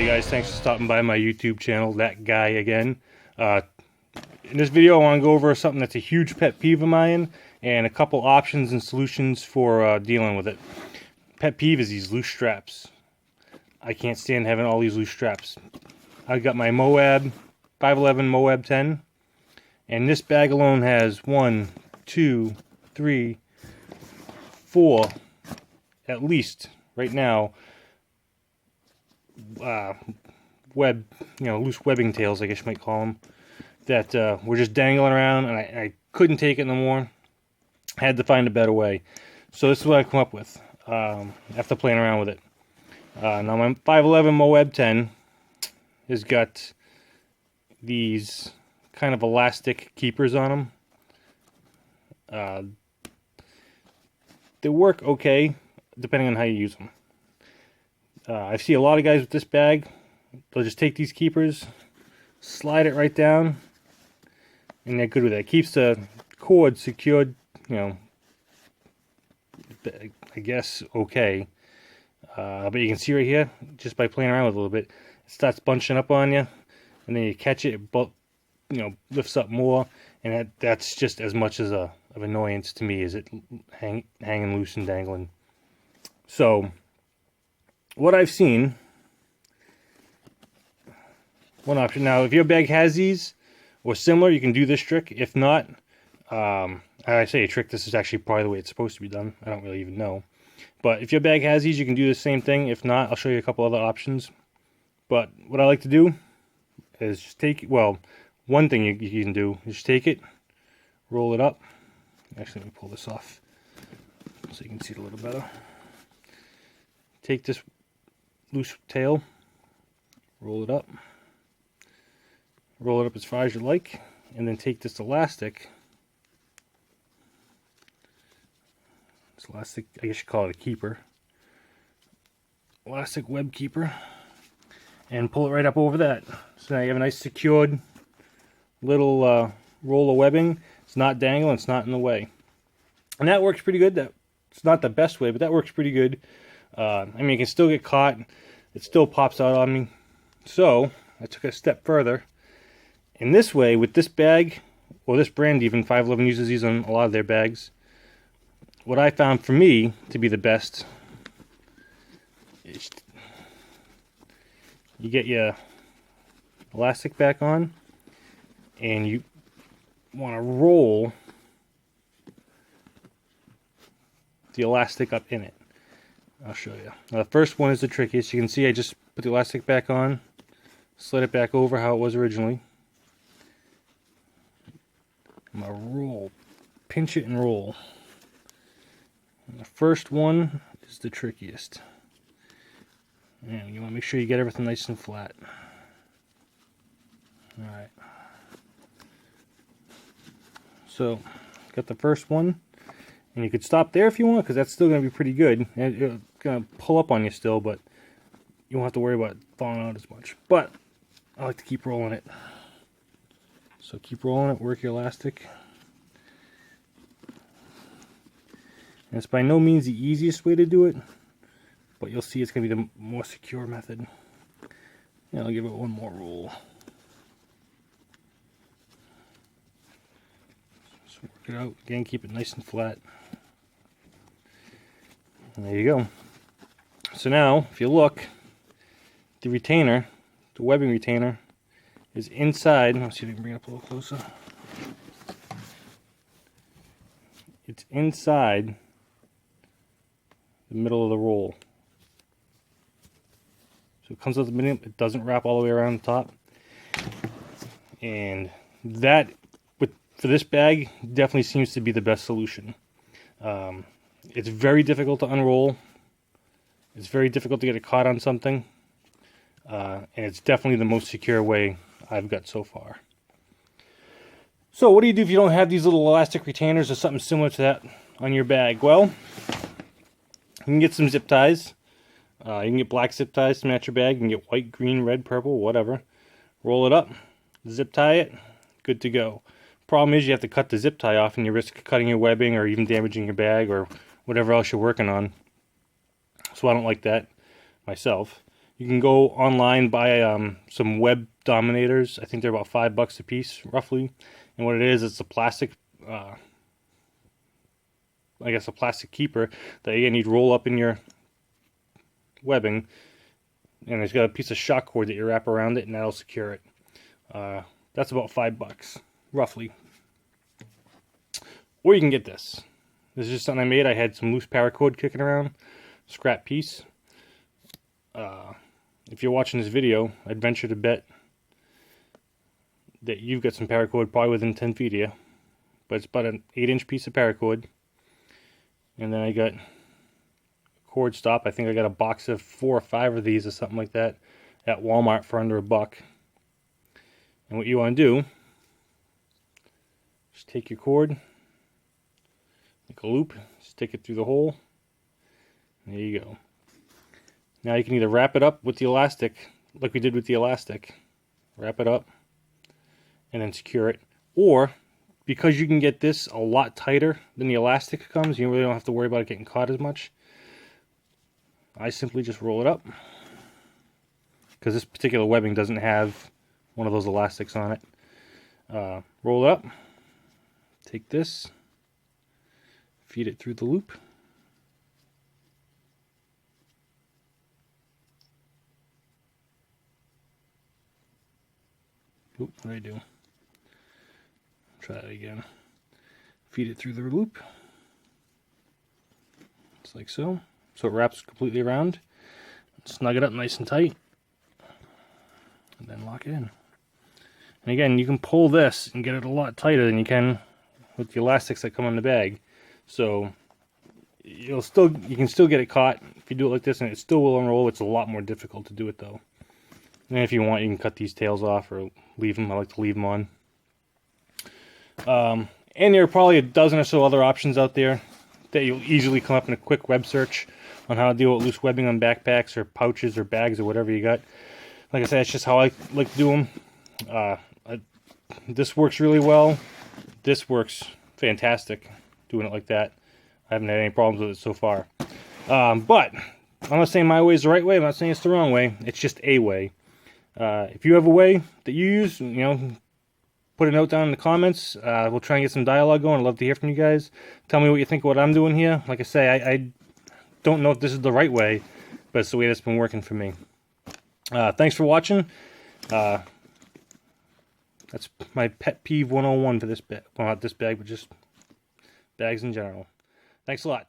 guys, thanks for stopping by my YouTube channel, That Guy Again. In this video I want to go over something that's a huge pet peeve of mine and a couple options and solutions for dealing with it. Pet peeve is these loose straps. I can't stand having all these loose straps. I've got my Moab 511 Moab 10, and this bag alone has 1, 2, 3, 4, at least right now, loose webbing tails, I guess you might call them, that were just dangling around, and I couldn't take it no more. I had to find a better way. So this is what I come up with after playing around with it. Now my 511 Moab 10 has got these kind of elastic keepers on them. They work okay, depending on how you use them. I see a lot of guys with this bag, they'll just take these keepers, slide it right down, and they're good with it. It keeps the cord secured, I guess, okay. But you can see right here, just by playing around with it a little bit, it starts bunching up on you, and then you catch it, lifts up more, and that's just as much as of annoyance to me as it hanging loose and dangling. So what I've seen, one option. Now, if your bag has these or similar, you can do this trick. If not, I say a trick, this is actually probably the way it's supposed to be done. I don't really even know. But if your bag has these, you can do the same thing. If not, I'll show you a couple other options. But what I like to do is just take, one thing you can do is just take it, roll it up. Actually, let me pull this off so you can see it a little better. Take this loose tail, roll it up as far as you like, and then take this elastic, I guess you call it a keeper, elastic web keeper, and pull it right up over that. So now you have a nice secured little roll of webbing. It's not dangling, it's not in the way, and that works pretty good. It's not the best way, but that works pretty good. You can still get caught. It still pops out on me. So I took a step further. In this way, with this bag, or this brand even, 511 uses these on a lot of their bags. What I found for me to be the best is you get your elastic back on, and you want to roll the elastic up in it. I'll show you. Now, the first one is the trickiest. You can see I just put the elastic back on, slid it back over how it was originally. I'm going to roll, pinch it and roll. And the first one is the trickiest. And you want to make sure you get everything nice and flat. Alright. So, got the first one. And you could stop there if you want, because that's still going to be pretty good. And it's going to pull up on you still, but you won't have to worry about it falling out as much. But I like to keep rolling it. So keep rolling it, work your elastic. And it's by no means the easiest way to do it, but you'll see it's going to be the more secure method. And I'll give it one more roll. Just work it out. Again, keep it nice and flat. And there you go. So now, if you look, the retainer, the webbing retainer, is inside. Let's see if we can bring it up a little closer. It's inside the middle of the roll. So it comes out the middle, it doesn't wrap all the way around the top. And that, for this bag, definitely seems to be the best solution. It's very difficult to unroll. It's very difficult to get it caught on something. And it's definitely the most secure way I've got so far. So what do you do if you don't have these little elastic retainers or something similar to that on your bag? Well, you can get some zip ties. You can get black zip ties to match your bag. You can get white, green, red, purple, whatever. Roll it up, zip tie it, good to go. Problem is you have to cut the zip tie off and you risk cutting your webbing or even damaging your bag or whatever else you're working on. So I don't like that myself. You can go online, buy some web dominators. I think they're about $5 a piece, roughly. And what it is, it's a plastic, I guess a plastic keeper that again you'd roll up in your webbing, and it's got a piece of shock cord that you wrap around it, and that'll secure it. That's about $5, roughly. Or you can get this. This is just something I made. I had some loose paracord kicking around, scrap piece. If you're watching this video, I'd venture to bet that you've got some paracord probably within 10 feet of you. But it's about an 8-inch piece of paracord. And then I got a cord stop. I think I got a box of 4 or 5 of these or something like that at Walmart for under $1. And what you want to do, just take your cord, make a loop, stick it through the hole. There you go. Now you can either wrap it up with the elastic, like we did with the elastic, wrap it up, and then secure it. Or, because you can get this a lot tighter than the elastic comes, you really don't have to worry about it getting caught as much. I simply just roll it up, because this particular webbing doesn't have one of those elastics on it. Roll it up, take this, feed it through the loop. Oop, what did I do? Try that again. Feed it through the loop. Just like so. So it wraps completely around. Snug it up nice and tight. And then lock it in. And again, you can pull this and get it a lot tighter than you can with the elastics that come on the bag. So you can still get it caught if you do it like this, and it still will unroll. It's a lot more difficult to do it though. And if you want, you can cut these tails off or leave them. I like to leave them on. And there are probably a dozen or so other options out there that you'll easily come up in a quick web search on how to deal with loose webbing on backpacks or pouches or bags or whatever you got. Like I said, it's just how I like to do them. This works really well. This works fantastic doing it like that. I haven't had any problems with it so far. But I'm not saying my way is the right way. I'm not saying it's the wrong way. It's just a way. If you have a way that you use, put a note down in the comments. We'll try and get some dialogue going. I'd love to hear from you guys. Tell me what you think of what I'm doing here. Like I say, I don't know if this is the right way, but it's the way that's been working for me. Thanks for watching. That's my pet peeve 101 for this bag. Well, not this bag, but just bags in general. Thanks a lot.